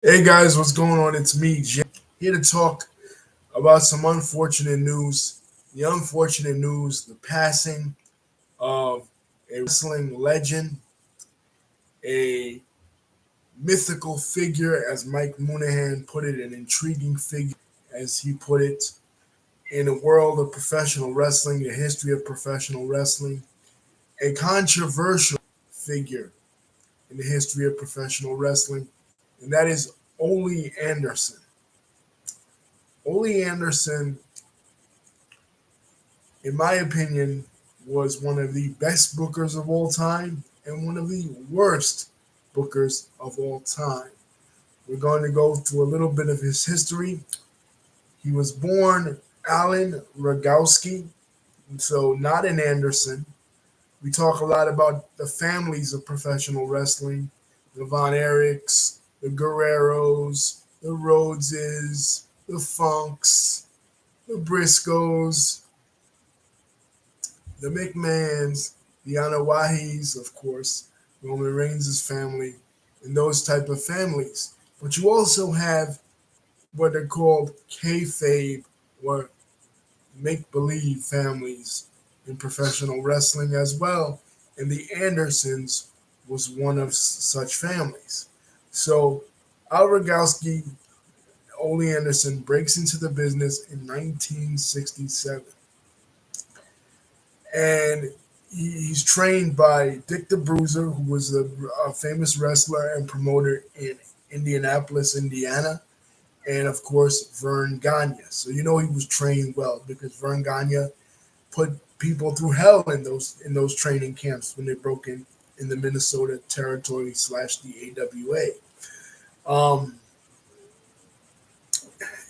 Hey guys, what's going on? It's me, Jay, here to talk about some unfortunate news. The unfortunate news, the passing of a wrestling legend, a mythical figure, as Mike Monahan put it, an intriguing figure, as he put it, in the world of professional wrestling, the history of professional wrestling, a controversial figure in the history of professional wrestling, and that is Ole Anderson. Ole Anderson, in my opinion, was one of the best bookers of all time and one of the worst bookers of all time. We're going to go through a little bit of his history. He was born Alan Rogowski, so not an Anderson. We talk a lot about the families of professional wrestling, the Von Erichs, the Guerreros, the Rhodeses, the Funks, the Briscoes, the McMahons, the Anawahis, of course, Roman Reigns' family, and those type of families. But you also have what are called kayfabe or make believe families in professional wrestling as well. And the Andersons was one of such families. So Al Rogowski, Ole Anderson, breaks into the business in 1967. And he's trained by Dick the Bruiser, who was a famous wrestler and promoter in Indianapolis, Indiana, and of course Vern Gagne. So you know he was trained well because Vern Gagne put people through hell in those training camps when they broke in the Minnesota territory slash the AWA. Um,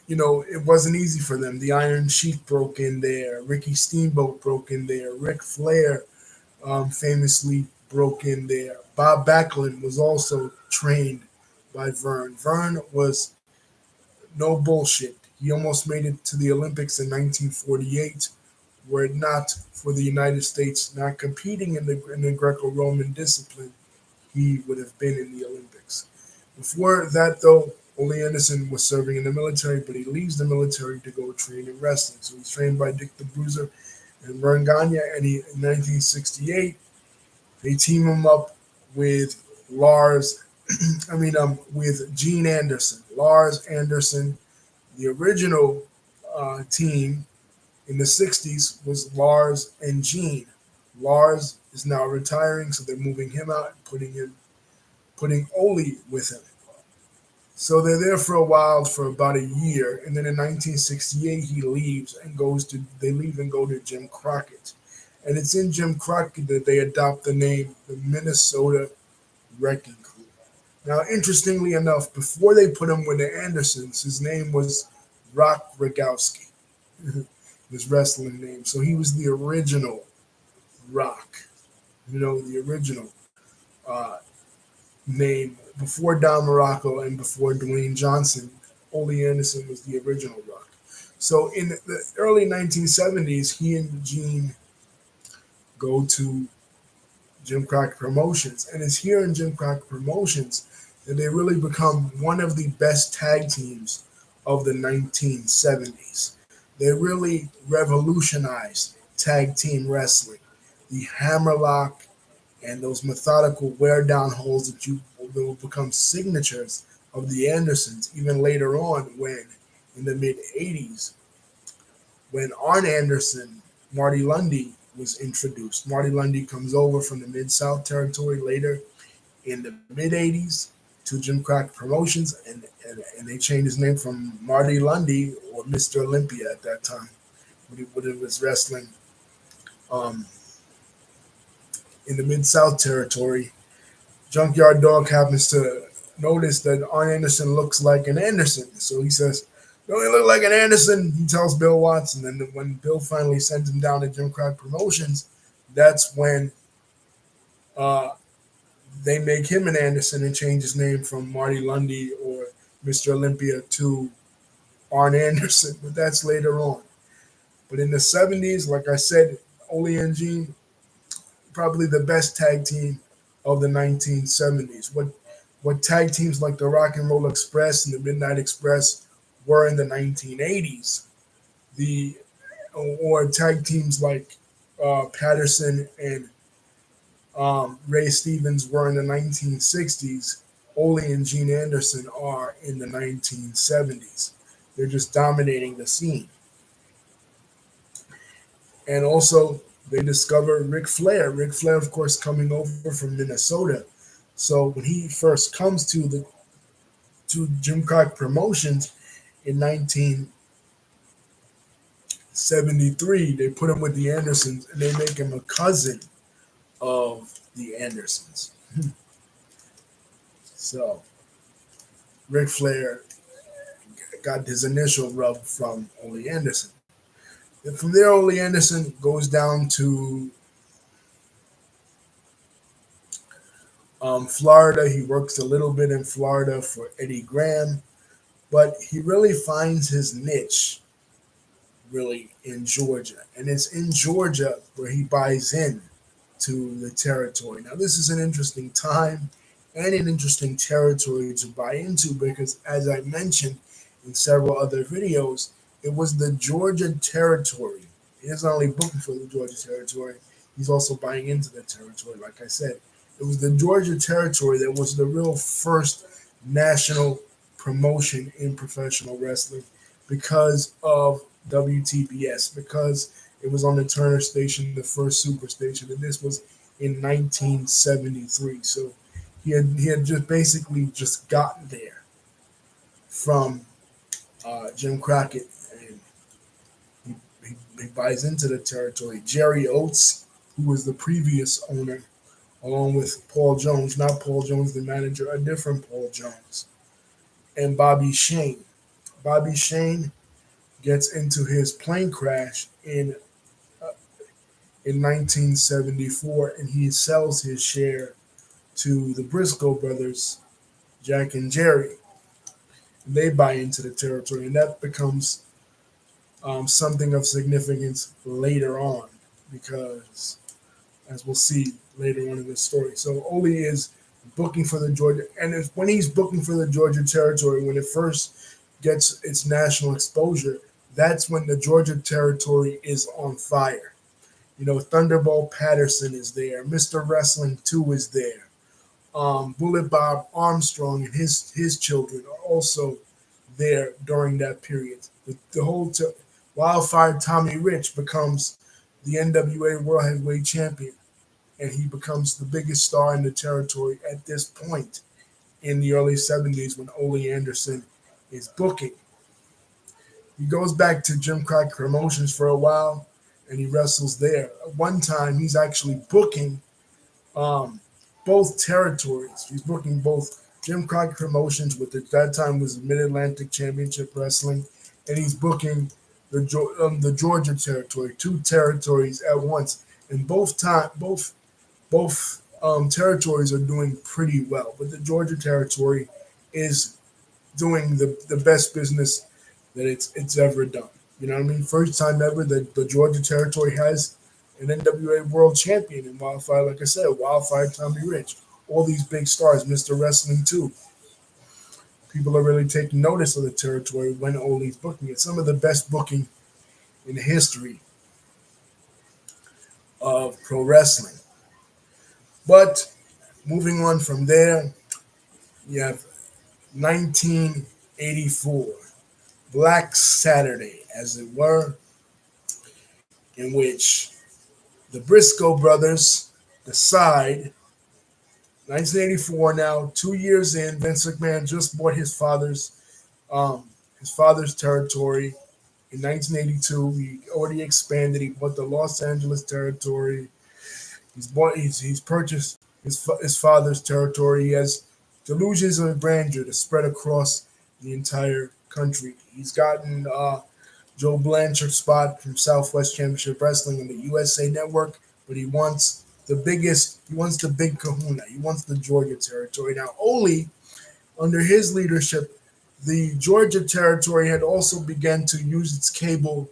it wasn't easy for them. The Iron Sheik broke in there. Ricky Steamboat broke in there. Ric Flair famously broke in there. Bob Backlund was also trained by Vern. Vern was no bullshit. He almost made it to the Olympics in 1948. Were it not for the United States not competing in the Greco-Roman discipline, he would have been in the Olympics. Before that, though, Ole Anderson was serving in the military, but he leaves the military to go train in wrestling. So he's trained by Dick the Bruiser and Vern Gagne, and in 1968, they team him up with Lars, with Gene Anderson. Lars Anderson, the original team in the 60s was Lars and Gene. Lars is now retiring, so they're moving him out and putting Ole with him. So they're there for a while, for about a year, and then in 1968 he leaves and they leave and go to Jim Crockett, and it's in Jim Crockett that they adopt the name the Minnesota Wrecking Crew. Now, interestingly enough, before they put him with the Andersons, his name was Rock Rogowski, his wrestling name. So he was the original Rock, the original uh, name before Don Morocco and before Dwayne Johnson. Ole Anderson was the original Rock. So in the early 1970s, he and Gene go to Jim Crockett Promotions, and it's here in Jim Crockett Promotions that they really become one of the best tag teams of the 1970s. They really revolutionized tag team wrestling. The hammerlock and those methodical wear down holds that will become signatures of the Andersons even later on, when in the mid 80s, when Arn Anderson, Marty Lundy was introduced. Marty Lundy comes over from the Mid South territory later in the mid 80s to Jim Crockett Promotions, and they changed his name from Marty Lundy, or Mr. Olympia at that time, when he was wrestling um, in the Mid South territory. Junkyard Dog happens to notice that Arn Anderson looks like an Anderson. So he says, "Don't you look like an Anderson?" He tells Bill Watts. And then when Bill finally sends him down to Jim Crockett Promotions, that's when uh, they make him an Anderson and change his name from Marty Lundy or Mr. Olympia to Arn Anderson. But that's later on. But in the 70s, like I said, Ole and Gene, probably the best tag team of the 1970s. what tag teams like the Rock and Roll Express and the Midnight Express were in the 1980s. The or tag teams like Patterson and Ray Stevens were in the 1960s. Ole and Gene Anderson are in the 1970s. They're just dominating the scene. And also, they discover Ric Flair. Ric Flair, of course, coming over from Minnesota. So when he first comes to Jim Crock Promotions in 1973, they put him with the Andersons and they make him a cousin of the Andersons. So Ric Flair got his initial rub from Ole Anderson. And from there, Ole Anderson goes down to Florida. He works a little bit in Florida for Eddie Graham, but he really finds his niche really in Georgia. And it's in Georgia where he buys in to the territory. Now, this is an interesting time and an interesting territory to buy into because, as I mentioned in several other videos, it was the Georgia territory. He isn't only booking for the Georgia territory, he's also buying into the territory, like I said. It was the Georgia territory that was the real first national promotion in professional wrestling because of WTBS, because it was on the Turner station, the first super station, and this was in 1973. So he had just basically just gotten there from Jim Crockett, and he buys into the territory. Jerry Oates, who was the previous owner, along with Paul Jones, not Paul Jones, the manager, a different Paul Jones, and Bobby Shane. Bobby Shane gets into his plane crash in 1974, and he sells his share to the Briscoe brothers, Jack and Jerry. They buy into the territory, and that becomes something of significance later on because, as we'll see later on in the story. So Ole is booking for the Georgia, and when he's booking for the Georgia territory, when it first gets its national exposure, that's when the Georgia territory is on fire. You know, Thunderbolt Patterson is there. Mr. Wrestling 2 is there. Bullet Bob Armstrong and his children are also there during that period. The whole Wildfire Tommy Rich becomes the NWA World Heavyweight Champion, and he becomes the biggest star in the territory at this point in the early 70s when Ole Anderson is booking. He goes back to Jim Crockett Promotions for a while, and he wrestles there. At one time, he's actually booking both territories. He's booking both Jim Crockett Promotions, which at that time was Mid-Atlantic Championship Wrestling, and he's booking the Georgia territory, two territories at once. And both territories are doing pretty well, but the Georgia territory is doing the best business that it's ever done. You know what I mean? First time ever that the Georgia territory has an NWA World Champion in Wildfire. Like I said, Wildfire Tommy Rich, all these big stars, Mr. Wrestling 2. People are really taking notice of the territory when Ole's booking it. Some of the best booking in the history of pro wrestling. But moving on from there, you have 1984, Black Saturday, as it were, in which the Briscoe brothers decide, 1984 now, 2 years in, Vince McMahon just bought his father's territory. In 1982, he already expanded. He bought the Los Angeles territory. He's purchased his father's territory. He has delusions of grandeur to spread across the entire country. He's gotten Joe Blanchard's spot from Southwest Championship Wrestling on the USA Network, but he wants the biggest. He wants the big kahuna. He wants the Georgia territory. Now, Ole, under his leadership, the Georgia territory had also begun to use its cable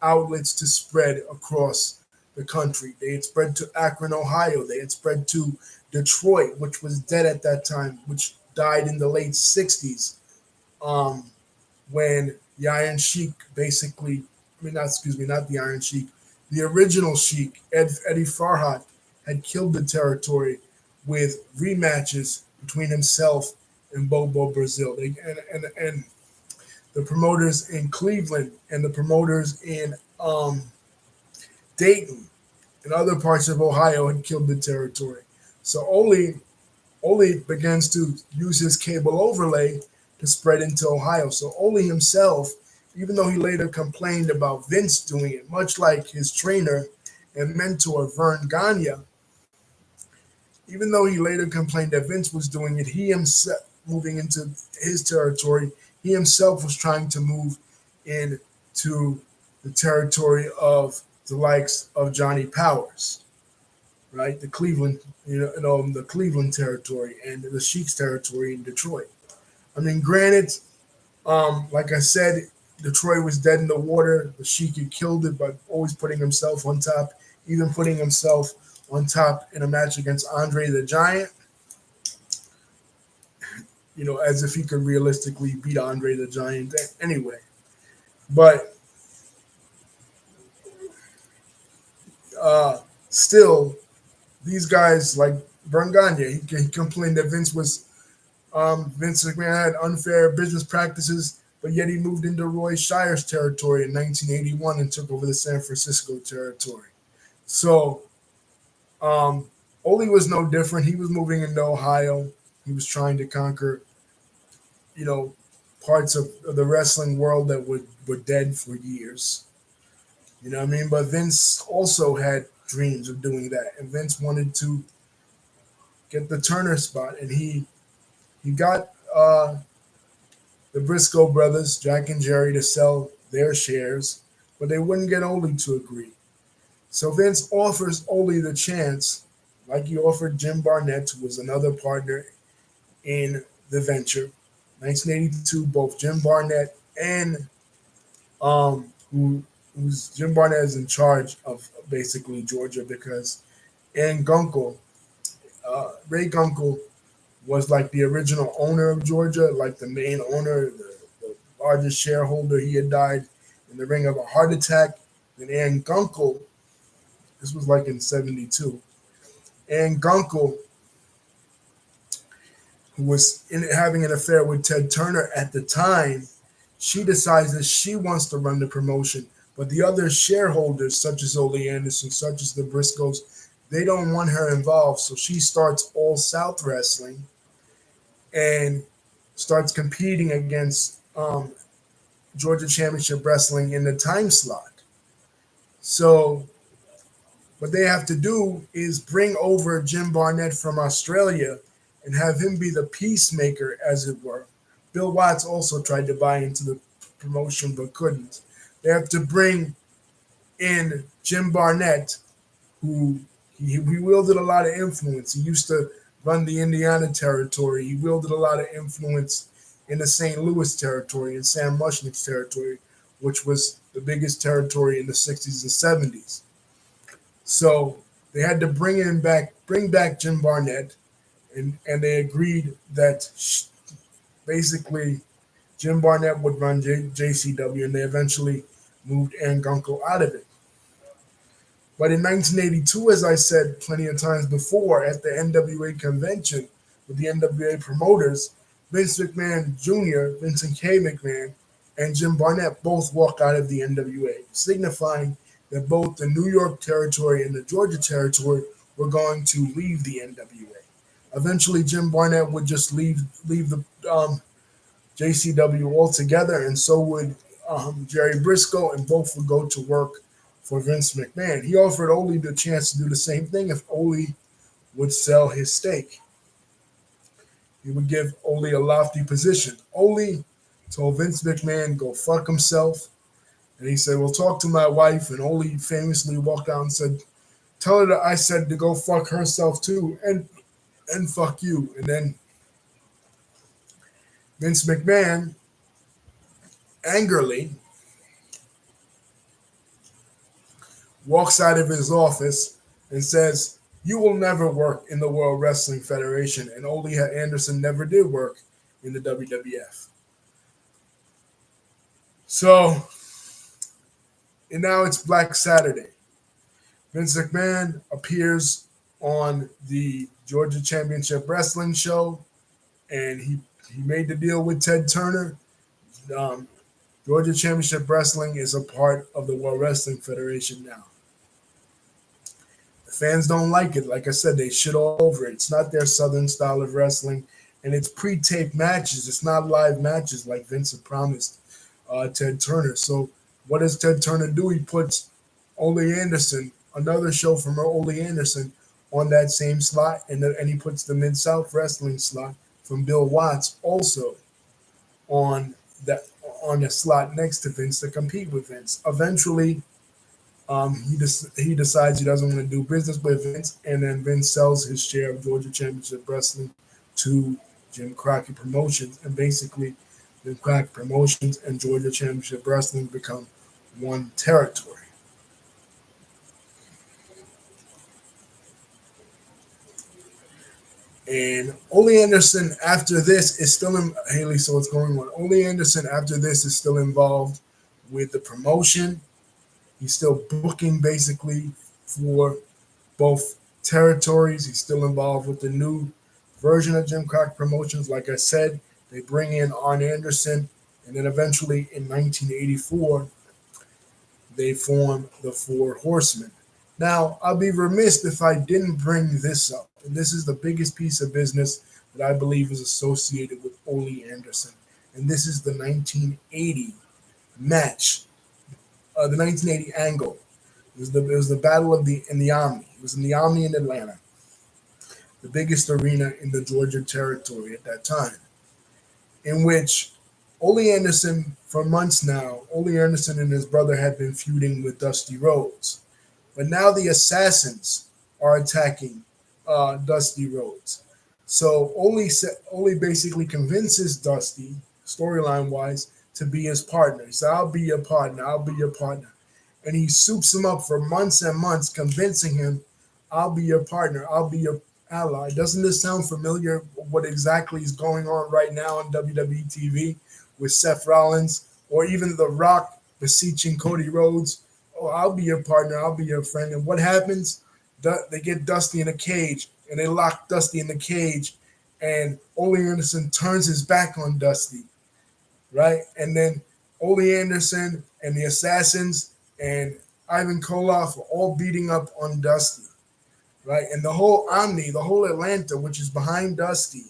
outlets to spread across the country. They had spread to Akron, Ohio. They had spread to Detroit, which was dead at that time, which died in the late 60s, um, when the Iron Sheik basically, I mean, not, excuse me, not the Iron Sheik, the original Sheik, Eddie Farhat, had killed the territory with rematches between himself and Bobo Brazil. And the promoters in Cleveland and the promoters in Dayton and other parts of Ohio had killed the territory. So Ole begins to use his cable overlay to spread into Ohio. So Ole himself, even though he later complained about Vince doing it, much like his trainer and mentor Vern Gagne, even though he later complained that Vince was doing it, he himself, moving into his territory, he himself was trying to move into the territory of the likes of Johnny Powers, right? The Cleveland, the Cleveland territory and the Sheik's territory in Detroit. I mean, granted, like I said, Detroit was dead in the water. The Sheik had killed it by always putting himself on top, even putting himself on top in a match against Andre the Giant, as if he could realistically beat Andre the Giant anyway. But still, these guys like Vern Gagne, he complained that Vince McMahon had unfair business practices, but yet he moved into Roy Shire's territory in 1981 and took over the San Francisco territory. So Ole was no different. He was moving into Ohio. He was trying to conquer, you know, parts of the wrestling world that were dead for years. You know what I mean? But Vince also had dreams of doing that, and Vince wanted to get the Turner spot, and he got the Briscoe brothers, Jack and Jerry, to sell their shares, but they wouldn't get Ole to agree. So Vince offers Ole the chance, like he offered Jim Barnett, who was another partner in the venture. 1982, both Jim Barnett and who's Jim Barnett is in charge of basically Georgia because Ann Gunkel, Ray Gunkel, was like the original owner of Georgia, like the main owner, the largest shareholder. He had died in the ring of a heart attack. And Ann Gunkel, this was like in 72. Ann Gunkel, who was having an affair with Ted Turner at the time, she decides that she wants to run the promotion. But the other shareholders, such as Ole Anderson, such as the Briscoes, they don't want her involved. So she starts All South Wrestling and starts competing against Georgia Championship Wrestling in the time slot. So what they have to do is bring over Jim Barnett from Australia and have him be the peacemaker, as it were. Bill Watts also tried to buy into the promotion but couldn't. They have to bring in Jim Barnett, who he wielded a lot of influence. He used to run the Indiana territory. He wielded a lot of influence in the St. Louis territory and Sam Mushnick's territory, which was the biggest territory in the 60s and 70s. So they had to bring back Jim Barnett, and they agreed that basically Jim Barnett would run JCW, and they eventually moved Ann Gunkel out of it. But in 1982, as I said plenty of times before, at the NWA convention with the NWA promoters, Vince McMahon Jr., Vincent K. McMahon, and Jim Barnett both walk out of the NWA, signifying that both the New York territory and the Georgia territory were going to leave the NWA. Eventually, Jim Barnett would just leave the JCW altogether, and so would Jerry Briscoe, and both would go to work for Vince McMahon. He offered Ole the chance to do the same thing if Ole would sell his stake. He would give Ole a lofty position. Ole told Vince McMahon, go fuck himself. And he said, well, talk to my wife. And Ole famously walked out and said, tell her that I said to go fuck herself too, and fuck you. And then Vince McMahon angrily walks out of his office and says, You will never work in the World Wrestling Federation, and Ole Anderson never did work in the WWF. So, and now it's Black Saturday. Vince McMahon appears on the Georgia Championship Wrestling show, and he made the deal with Ted Turner. Um, Georgia Championship Wrestling is a part of the World Wrestling Federation now. The fans don't like it. Like I said, they shit all over it. It's not their Southern style of wrestling, and it's pre-taped matches. It's not live matches like Vince had promised Ted Turner. So what does Ted Turner do? He puts Ole Anderson, another show from Ole Anderson, on that same slot, and he puts the Mid South Wrestling slot from Bill Watts also on that on the slot next to Vince to compete with Vince. Eventually, he decides he doesn't want to do business with Vince, and then Vince sells his share of Georgia Championship Wrestling to Jim Crockett Promotions, and basically, Jim Crockett Promotions and Georgia Championship Wrestling become one territory. And Ole Anderson, after this, is still in Haley. So what's going on? Ole Anderson, after this, is still involved with the promotion. He's still booking basically for both territories. He's still involved with the new version of Jim Crockett Promotions. Like I said, they bring in Arn Anderson, and then eventually in 1984, they form the Four Horsemen. Now, I'll be remiss if I didn't bring this up. And this is the biggest piece of business that I believe is associated with Ole Anderson. And this is the 1980 match, the 1980 angle. It was the battle of the Omni. It was in the Omni in Atlanta, the biggest arena in the Georgia territory at that time, in which Ole Anderson, for months now, Ole Anderson and his brother had been feuding with Dusty Rhodes. But now the Assassins are attacking Dusty Rhodes. So Ole basically convinces Dusty, storyline wise, to be his partner. He said, I'll be your partner. I'll be your partner. And he soups him up for months and months, convincing him, I'll be your partner. I'll be your ally. Doesn't this sound familiar? What exactly is going on right now on WWE TV with Seth Rollins or even The Rock beseeching Cody Rhodes? Oh, I'll be your partner. I'll be your friend. And what happens? They get Dusty in a cage, and they lock Dusty in the cage, and Ole Anderson turns his back on Dusty, right? And then Ole Anderson and the Assassins and Ivan Koloff are all beating up on Dusty, right? And the whole Omni, the whole Atlanta, which is behind Dusty,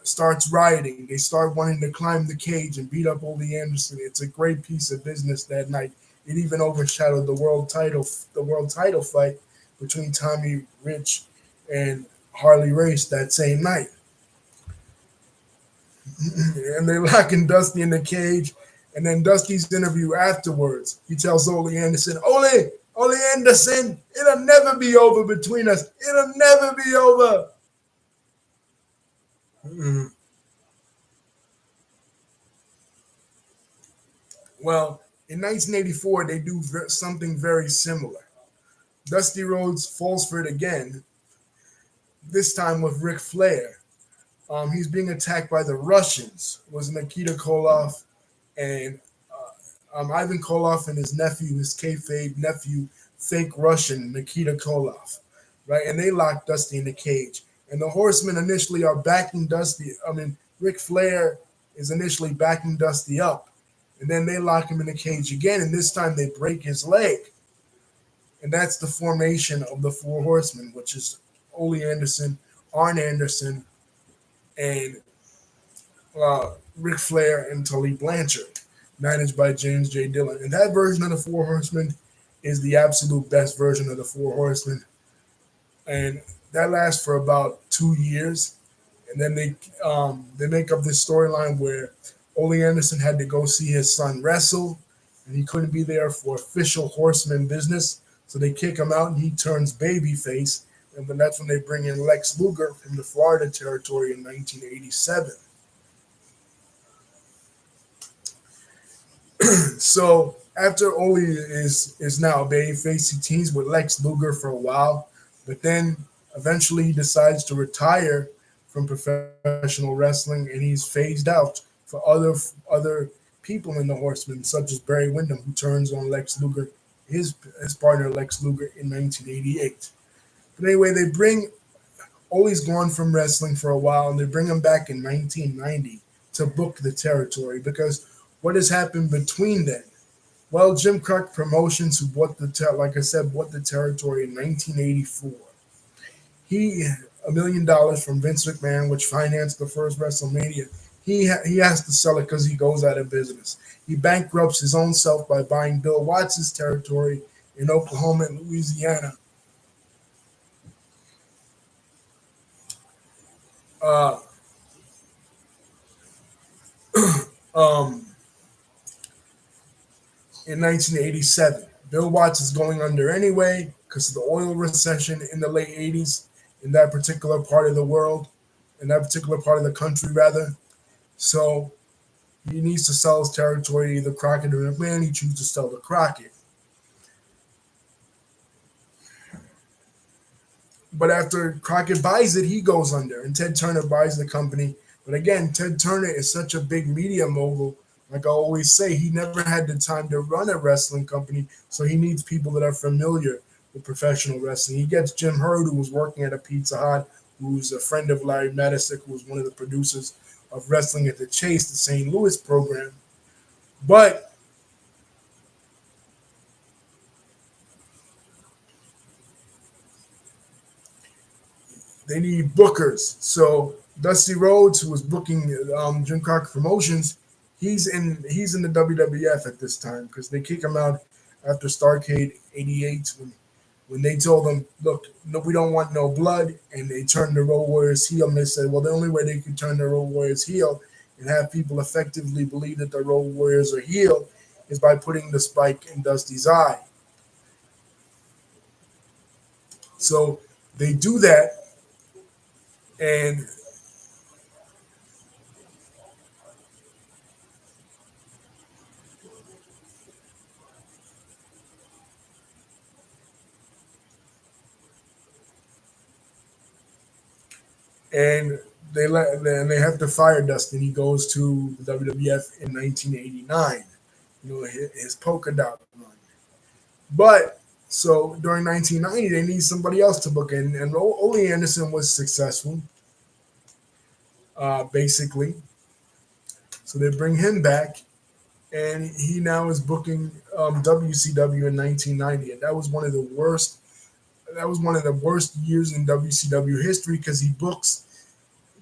starts rioting. They start wanting to climb the cage and beat up Ole Anderson. It's a great piece of business that night. It even overshadowed the world title fight between Tommy Rich and Harley Race that same night. And they're locking Dusty in the cage. And then Dusty's interview afterwards, he tells Ole Anderson, Ole Anderson, it'll never be over between us. It'll never be over. Mhm. Well, in 1984, they do something very similar. Dusty Rhodes falls for it again, this time with Ric Flair. He's being attacked by the Russians. It was Nikita Koloff and Ivan Koloff and his nephew, his kayfabe nephew, fake Russian Nikita Koloff, right? And they lock Dusty in the cage. And the Horsemen initially are backing Dusty. Ric Flair is initially backing Dusty up, and then they lock him in the cage again. And this time they break his leg, and that's the formation of the Four Horsemen, which is Ole Anderson, Arn Anderson, and Ric Flair and Tully Blanchard, managed by James J. Dillon. And that version of the Four Horsemen is the absolute best version of the Four Horsemen. And that lasts for about 2 years. And then they make up this storyline where Ole Anderson had to go see his son wrestle, and he couldn't be there for official Horseman business. So they kick him out, and he turns babyface. And then that's when they bring in Lex Luger from the Florida territory in 1987. So after Ole is now a babyface, he teams with Lex Luger for a while. But then eventually he decides to retire from professional wrestling and he's phased out for other people in the Horsemen, such as Barry Windham, who turns on Lex Luger, his partner Lex Luger in 1988. But anyway, they bring Ole's gone from wrestling for a while, and they bring him back in 1990 to book the territory because what has happened between then? Well, Jim Crockett Promotions, who bought like I said, bought the territory in 1984. He $1 million from Vince McMahon, which financed the first WrestleMania. He has to sell it because he goes out of business. He bankrupts his own self by buying Bill Watts' territory in Oklahoma and Louisiana. Uh, um, in 1987. Bill Watts is going under anyway because of the oil recession in the late 80s in that particular part of the world, in that particular part of the country, rather. So he needs to sell his territory to either Crockett or McMahon. He chooses to sell to Crockett. But after Crockett buys it, he goes under, and Ted Turner buys the company. But again, Ted Turner is such a big media mogul. Like I always say, he never had the time to run a wrestling company, so he needs people that are familiar with professional wrestling. He gets Jim Hurd, who was working at a Pizza Hut, who's a friend of Larry Madisick, who was one of the producers of Wrestling at the Chase, the St. Louis program. But they need bookers. So Dusty Rhodes, who was booking Jim Crockett Promotions, he's in the WWF at this time because they kick him out after Starrcade '88 when they told him, "Look, no, we don't want no blood," and they turned the Road Warriors heel. And they said, "Well, the only way they could turn the Road Warriors heel and have people effectively believe that the Road Warriors are heel is by putting the spike in Dusty's eye." So they do that, and and they have to fire Dusty. And he goes to the WWF in 1989. His polka dot run. But so during 1990, they need somebody else to book in, and Ole Anderson was successful, basically. So they bring him back, and he now is booking WCW in 1990, and that was one of the worst. That was one of the worst years in WCW history because he books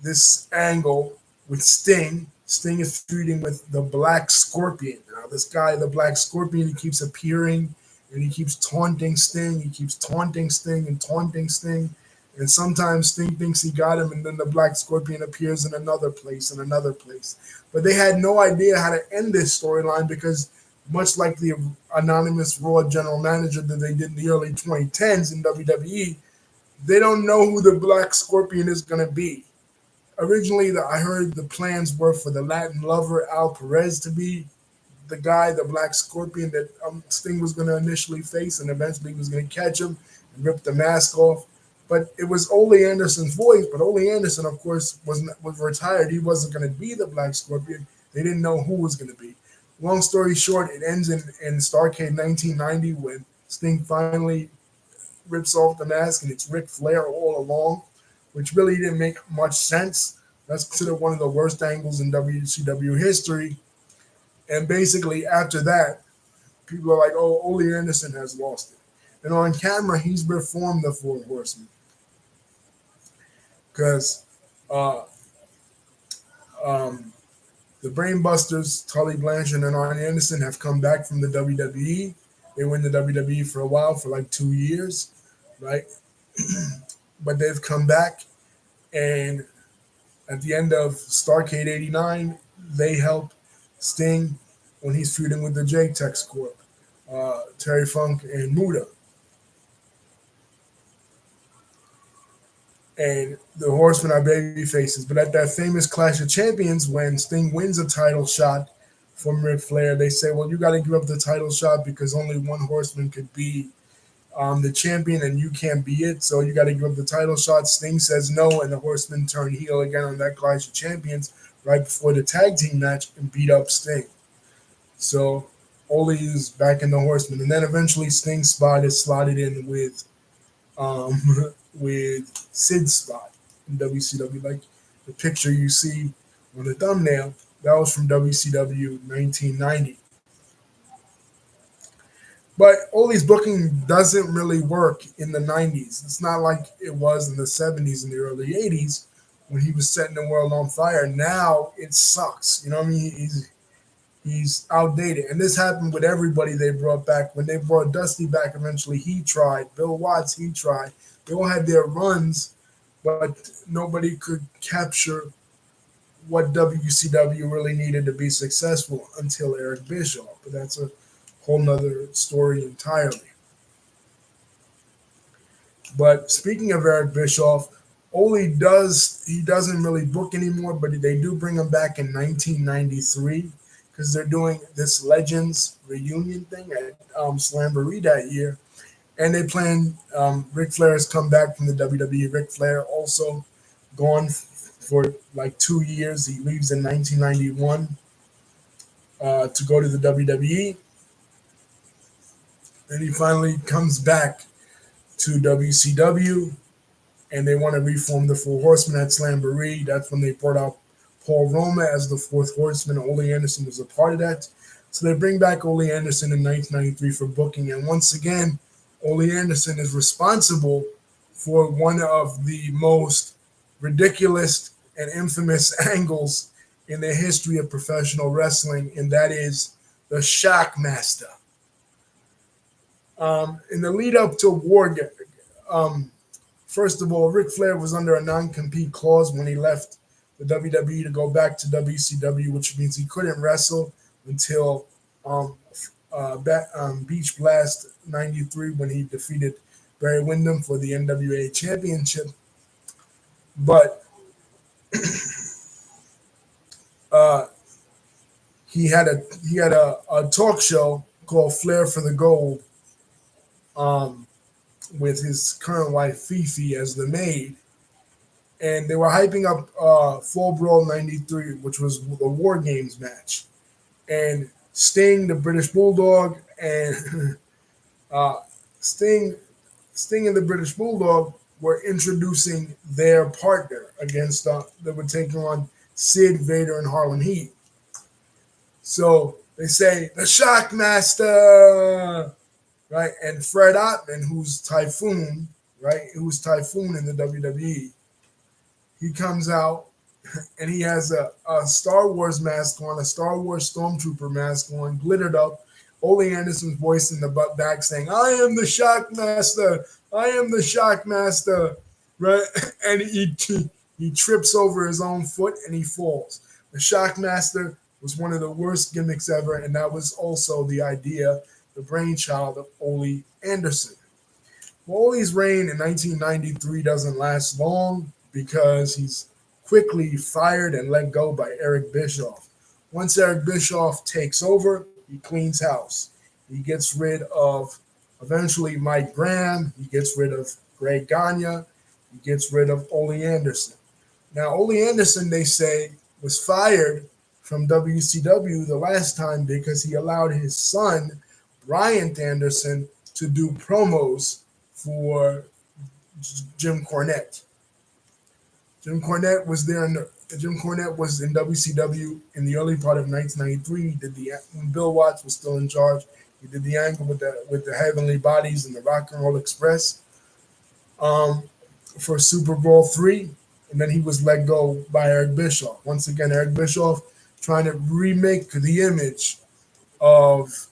this angle with Sting. Sting is feuding with the Black Scorpion. Now, this guy, the Black Scorpion, he keeps appearing and he keeps taunting Sting. He keeps taunting Sting and taunting Sting. And sometimes Sting thinks he got him, and then the Black Scorpion appears in another place and another place. But they had no idea how to end this storyline because, much like the anonymous Raw general manager that they did in the early 2010s in WWE, they don't know who the Black Scorpion is going to be. Originally, I heard the plans were for the Latin lover Al Perez to be the guy, the Black Scorpion that Sting was going to initially face, and eventually was going to catch him and rip the mask off. But it was Ole Anderson's voice. But Ole Anderson, of course, was retired. He wasn't going to be the Black Scorpion. They didn't know who was going to be. Long story short, it ends in Starrcade 1990 when Sting finally rips off the mask and it's Ric Flair all along, which really didn't make much sense. That's considered one of the worst angles in WCW history. And basically, after that, people are like, "Oh, Ole Anderson has lost it." And on camera, he's reformed the Four Horsemen because uh, um, the Brainbusters, Tully Blanchard and Arn Anderson, have come back from the WWE. They were in the WWE for a while, for like 2 years, right? But they've come back, and at the end of Starrcade '89, they help Sting when he's feuding with the J-Tex Corp, Terry Funk and Muda. And the Horsemen are baby faces. But at that famous Clash of Champions, when Sting wins a title shot from Ric Flair, they say, "Well, you got to give up the title shot because only one Horseman could be the champion, and you can't be it. So you got to give up the title shot. Sting says no, and the Horsemen turn heel again on that Clash of Champions right before the tag team match and beat up Sting. So Ole is back in the Horsemen, and then eventually Sting's spot is slotted in with um, with Sid's spot in WCW, like the picture you see on the thumbnail. That was from WCW 1990. But Ole's booking doesn't really work in the 90s. It's not like it was in the 70s and the early 80s when he was setting the world on fire. Now it sucks. You know what I mean? He's outdated. And this happened with everybody they brought back. When they brought Dusty back eventually, he tried. Bill Watts, he tried. They all had their runs, but nobody could capture what WCW really needed to be successful until Eric Bischoff. But that's a whole nother story entirely. But speaking of Eric Bischoff, Ole doesn't really book anymore, but they do bring him back in 1993 because they're doing this Legends reunion thing at Slamboree that year, and they plan. Ric Flair has come back from the WWE. Ric Flair also gone for like 2 years. He leaves in 1991 to go to the WWE. And he finally comes back to WCW, and they want to reform the Four Horsemen at Slamboree. That's when they brought out Paul Roma as the fourth horseman. Ole Anderson was a part of that. So they bring back Ole Anderson in 1993 for booking. And once again, Ole Anderson is responsible for one of the most ridiculous and infamous angles in the history of professional wrestling, and that is the Shockmaster. In the lead up to War, first of all, Ric Flair was under a non-compete clause when he left the WWE to go back to WCW, which means he couldn't wrestle until Beach Blast '93 when he defeated Barry Windham for the NWA Championship. But he had a talk show called Flair for the Gold, with his current wife Fifi as the maid, and they were hyping up Fall Brawl '93, which was the War Games match, and Sting, the British Bulldog, and Sting and the British Bulldog were introducing their partner against they were taking on Sid, Vader, and Harlan Heat. So they say the Shockmaster, right? And Fred Ottman, who's Typhoon, right? Who's Typhoon in the WWE. He comes out and he has a Star Wars mask on, a Star Wars Stormtrooper mask on, glittered up. Ole Anderson's voice in the back saying, "I am the Shockmaster. I am the Shockmaster," right? And he trips over his own foot and he falls. The Shockmaster was one of the worst gimmicks ever, and that was also the idea, the brainchild of Ole Anderson. Well, Ole's reign in 1993 doesn't last long because he's quickly fired and let go by Eric Bischoff. Once Eric Bischoff takes over, he cleans house. He gets rid of eventually Mike Graham. He gets rid of Greg Gagne. He gets rid of Ole Anderson. Now, Ole Anderson, they say, was fired from WCW the last time because he allowed his son, Bryant Anderson, to do promos for Jim Cornette. Jim Cornette was in WCW in the early part of 1993. He did when Bill Watts was still in charge. He did the angle with the Heavenly Bodies and the Rock and Roll Express for Super Bowl III, and then he was let go by Eric Bischoff. Once again, Eric Bischoff trying to remake the image of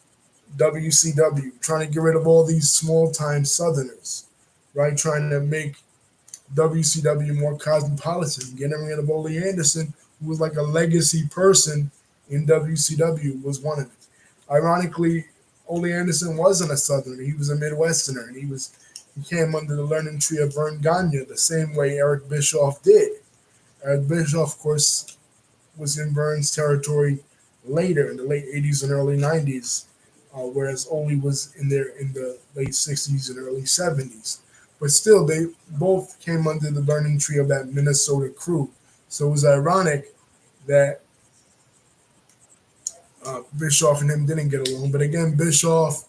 WCW, trying to get rid of all these small-time Southerners, right? Trying to make WCW more cosmopolitan, getting rid of Ole Anderson, who was like a legacy person in WCW, was one of it. Ironically, Ole Anderson wasn't a Southerner; he was a Midwesterner, and he came under the learning tree of Vern Gagne the same way Eric Bischoff did. Eric Bischoff, of course, was in Vern's territory later in the late '80s and early '90s, whereas Ole was in the late '60s and early '70s. But still, they both came under the burning tree of that Minnesota crew. So it was ironic that Bischoff and him didn't get along. But again, Bischoff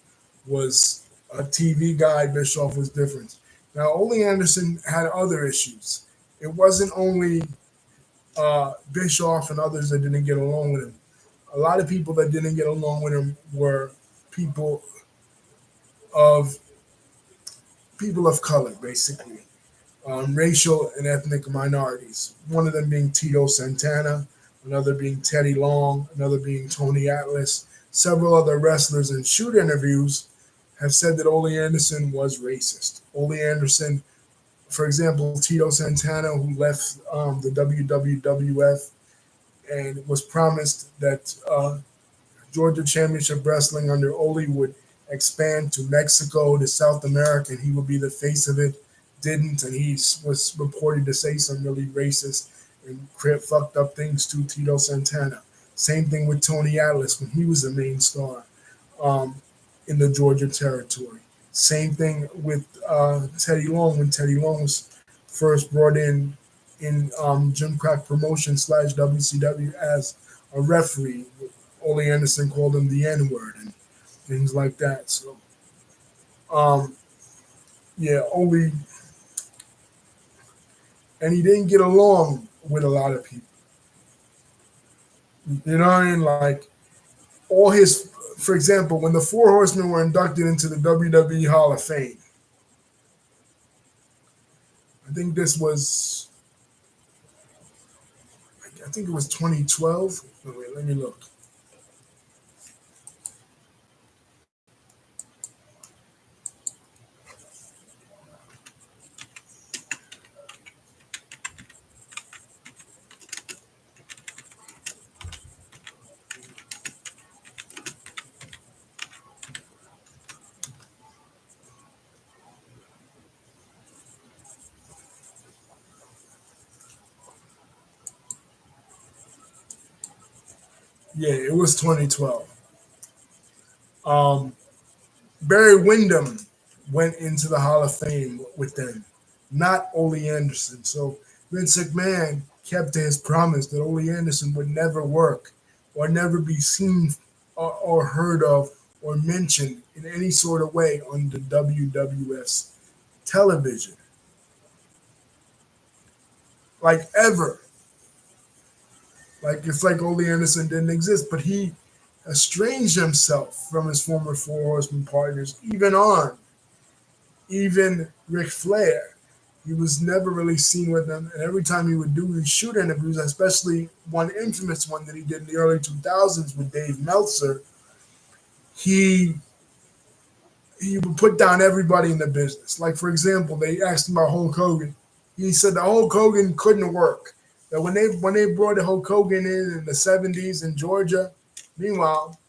was a TV guy. Bischoff was different. Now, Ole Anderson had other issues. It wasn't only Bischoff and others that didn't get along with him. A lot of people that didn't get along with him were people of people of color, basically, racial and ethnic minorities. One of them being Tito Santana, another being Teddy Long, another being Tony Atlas. Several other wrestlers in shoot interviews have said that Ole Anderson was racist. Ole Anderson, for example, Tito Santana, who left the WWF and was promised that Georgia Championship Wrestling under Ole would expand to Mexico, to South America, and he would be the face of it. Didn't, and he was reported to say some really racist and fucked up things to Tito Santana. Same thing with Tony Atlas when he was the main star um, in the Georgia territory. Same thing with Teddy Long when Teddy Long was first brought in Jim Crack Promotion / WCW as a referee. Ole Anderson called him the N word and things like that. So, um, yeah, Ole, and he didn't get along with a lot of people. You know what I mean? Like all his, for example, when the Four Horsemen were inducted into the WWE Hall of Fame, I think this was, I think it was 2012. Oh, wait, let me look. Yeah, it was 2012. Um, Barry Windham went into the Hall of Fame with them, not Ole Anderson. So Vince McMahon kept to his promise that Ole Anderson would never work or never be seen or heard of or mentioned in any sort of way on the WWF's television, like ever. Like it's like Ole Anderson didn't exist, but he estranged himself from his former Four Horsemen partners, even Ric Flair. He was never really seen with them, and every time he would do these shoot interviews, especially one infamous one that he did in the early 2000s with Dave Meltzer, he he would put down everybody in the business. Like for example, they asked him about Hulk Hogan. He said that Hulk Hogan couldn't work. That when they brought the Hulk Hogan in the '70s in Georgia, meanwhile,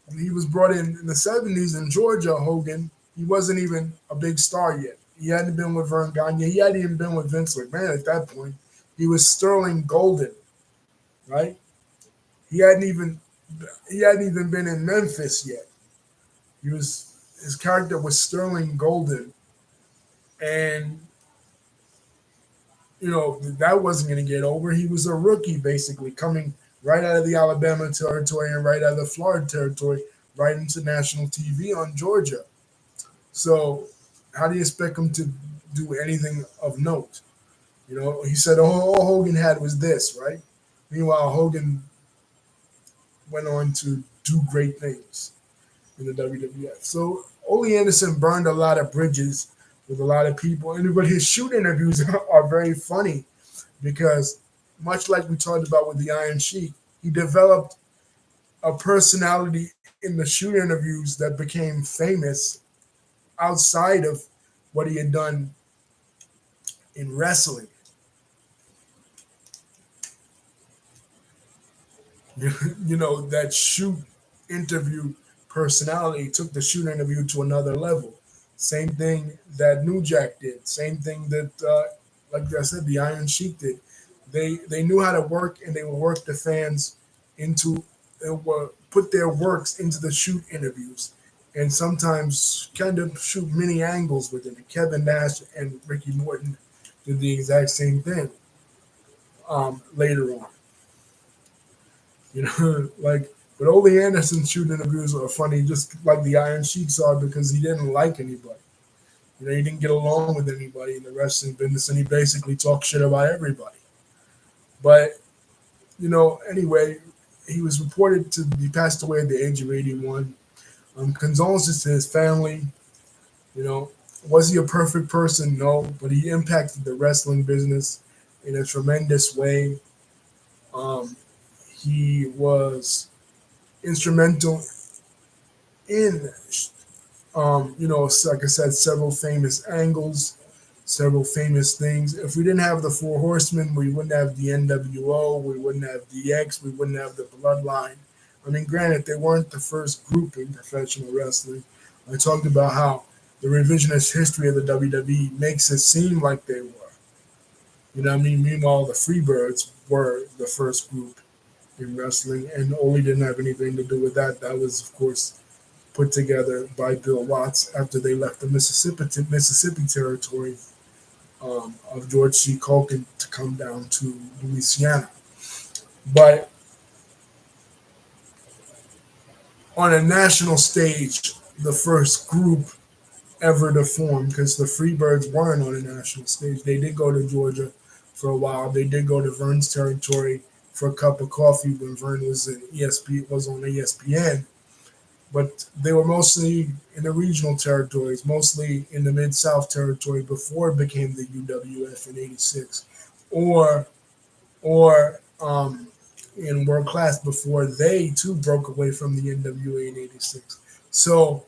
when he was brought in the '70s in Georgia, Hogan, he wasn't even a big star yet. He hadn't been with Vern Gagne. He hadn't even been with Vince McMahon at that point. He was Sterling Golden, right? He hadn't even he hadn't even been in Memphis yet. He was his character was Sterling Golden, and that wasn't going to get over. He was a rookie, basically coming right out of the Alabama territory and right out of the Florida territory, right into national TV on Georgia. So, how do you expect him to do anything of note? He said all Hogan had was this, right? Meanwhile, Hogan went on to do great things in the WWF. So Ole Anderson burned a lot of bridges with a lot of people, but his shoot interviews are very funny because, much like we talked about with the Iron Sheik, he developed a personality in the shoot interviews that became famous outside of what he had done in wrestling. That shoot interview personality took the shoot interview to another level. Same thing that New Jack did. Same thing that, like I said, the Iron Sheik did. They knew how to work, and they would work the fans into put their works into the shoot interviews, and sometimes kind of shoot mini angles with it. And Kevin Nash and Ricky Morton did the exact same thing later on. You know, like, but Ole Anderson's shoot interviews are funny, just like the Iron Sheik's are, because he didn't like anybody. You know, he didn't get along with anybody in the wrestling business, and he basically talked shit about everybody. But anyway, he was reported to be passed away at the age of 81. Condolences to his family. You know, was he a perfect person? No, but he impacted the wrestling business in a tremendous way. Um, he was instrumental in, like I said, several famous angles, several famous things. If we didn't have the Four Horsemen, we wouldn't have the NWO, we wouldn't have DX, we wouldn't have the Bloodline. I mean, granted, they weren't the first group in professional wrestling. I talked about how the revisionist history of the WWE makes it seem like they were. You know what I mean? Meanwhile, the Freebirds were the first group in wrestling, and Ole didn't have anything to do with that. That was, of course, put together by Bill Watts after they left the Mississippi territory of George C. Culkin to come down to Louisiana. But on a national stage, the first group ever to form, because the Freebirds weren't on a national stage. They did go to Georgia for a while. They did go to Vern's territory for a cup of coffee when Vern was on ESPN. But they were mostly in the regional territories, mostly in the Mid South territory before it became the UWF in '86, or in world class before they too broke away from the NWA in '86. So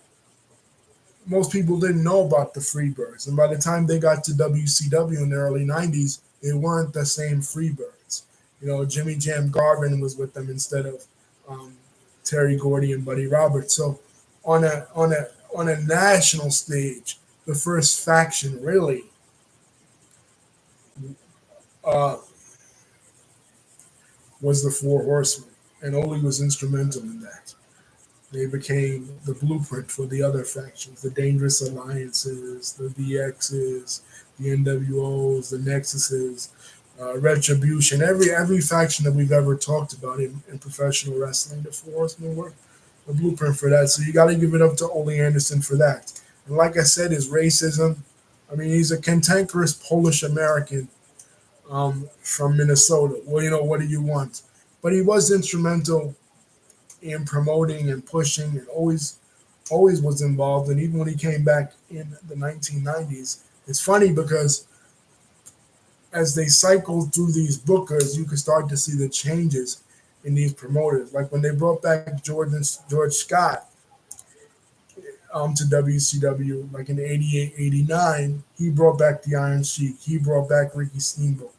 most people didn't know about the Freebirds, and by the time they got to WCW in the early '90s, they weren't the same Freebirds. You know, Jimmy Jam Garvin was with them instead of um, Terry Gordy and Buddy Roberts. So on a national stage, the first faction really uh, was the Four Horsemen, and Ole was instrumental in that. They became the blueprint for the other factions, the Dangerous Alliances, the DXs, the NWOs, the Nexuses, Retribution. Every faction that we've ever talked about in professional wrestling, the Four Horsemen were a blueprint for that. So you got to give it up to Ole Anderson for that. And like I said, his racism. I mean, he's a cantankerous Polish American from Minnesota. Well, what do you want? But he was instrumental in promoting and pushing, and always was involved. And even when he came back in the 1990s, it's funny because as they cycled through these bookers, you could start to see the changes in these promoters. Like when they brought back George Scott to WCW, like in '88, '89, he brought back the Iron Sheik. He brought back Ricky Steamboat.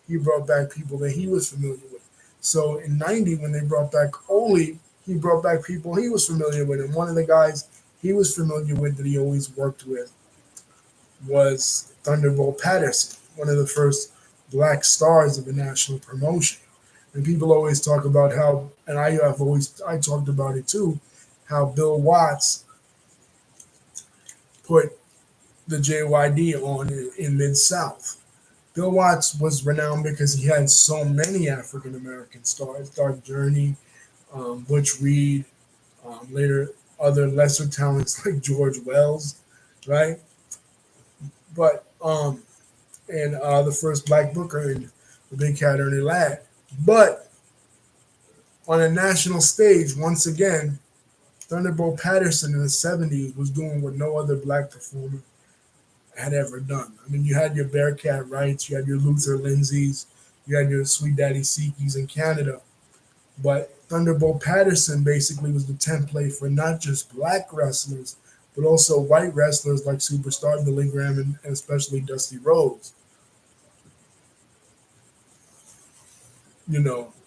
He brought back people that he was familiar with. So in '90, when they brought back Ole, he brought back people he was familiar with. And one of the guys he was familiar with that he always worked with was Thunderbolt Patterson, one of the first black stars of a national promotion. And people always talk about how, and I talked about it too, how Bill Watts put the JYD on in Mid South. Bill Watts was renowned because he had so many African American stars, Dark Journey, Butch Reed, later other lesser talents like George Wells, right? But and the first black booker in the Big Cat Ernie Ladd. But on a national stage, once again, Thunderbolt Patterson in the '70s was doing what no other black performer had ever done. I mean, you had your Bearcat Wrights, you had your Luther Lindsays, you had your Sweet Daddy Seekys in Canada. But Thunderbolt Patterson basically was the template for not just black wrestlers, but also white wrestlers like Superstar Billy Graham and especially Dusty Rhodes.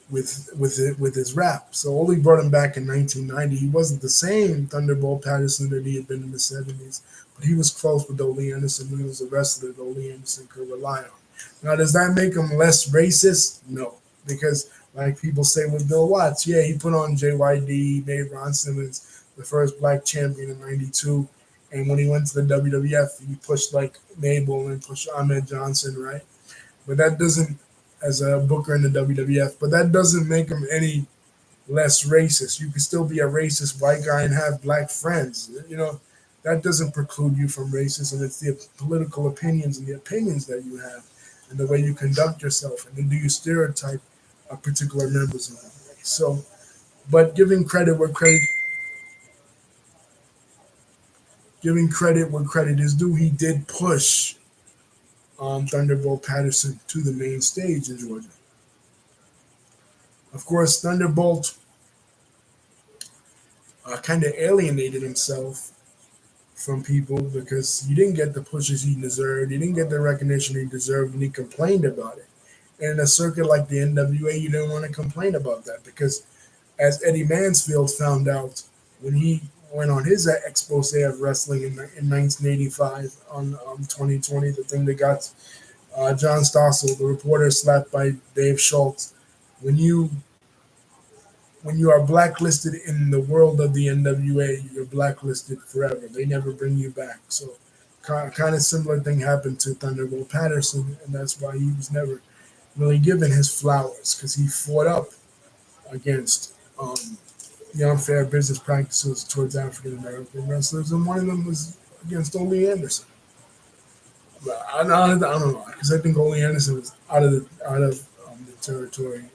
With his rap. So Ole brought him back in 1990. He wasn't the same Thunderbolt Patterson that he had been in the '70s, but he was close with Ole Anderson. He was a wrestler that Ole Anderson could rely on. Now, does that make him less racist? No, because Like people say with Bill Watts, yeah, he put on JYD, made Ron Simmons the first black champion in '92. And when he went to the WWF, he pushed like Mabel and pushed Ahmed Johnson, right? But that doesn't, as a booker in the WWF, but that doesn't make him any less racist. You can still be a racist white guy and have black friends. That doesn't preclude you from racism. It's the political opinions and the opinions that you have and the way you conduct yourself. And then do you stereotype particular members of that race? So, but giving credit where credit is due, he did push Thunderbolt Patterson to the main stage in Georgia. Of course, Thunderbolt kind of alienated himself from people because he didn't get the pushes he deserved. He didn't get the recognition he deserved, and he complained about it. And in a circuit like the NWA, you didn't want to complain about that because, as Eddie Mansfield found out when he went on his expose of wrestling in 1985 on 2020, the thing that got John Stossel, the reporter, slapped by Dave Schultz. When you when you are blacklisted in the world of the NWA, you're blacklisted forever. They never bring you back. So, kind of similar thing happened to Thunderbolt Patterson, and that's why he was never really given his flowers because he fought up against the unfair business practices towards African American wrestlers, and one of them was against Ole Anderson. But I don't know because I think Ole Anderson was out of the territory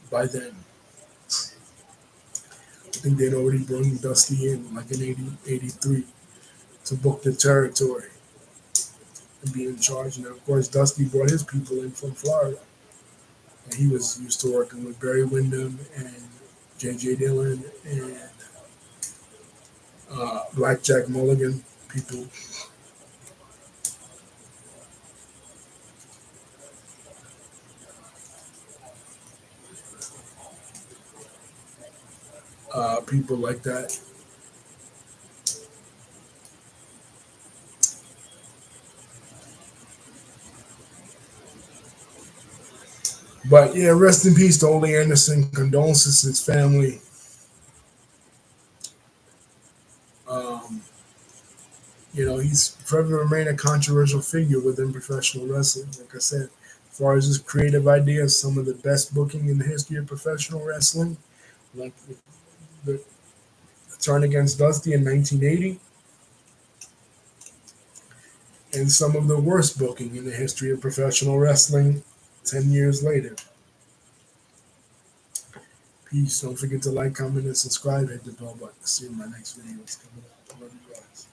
by then. I think they'd already brought Dusty in like in 80, 83 to book the territory and be in charge. And of course, Dusty brought his people in from Florida. And he was used to working with Barry Windham and J.J. Dillon and Blackjack Mulligan people. People like that. But yeah, rest in peace to Ole Anderson. Condolences to his family. Um, he's forever remain a controversial figure within professional wrestling. Like I said, as far as his creative ideas, some of the best booking in the history of professional wrestling, like the turn against Dusty in 1980, and some of the worst booking in the history of professional wrestling 10 years later. Peace. Don't forget to like, comment, and subscribe. Hit the bell button to see my next videos coming up. Love you guys.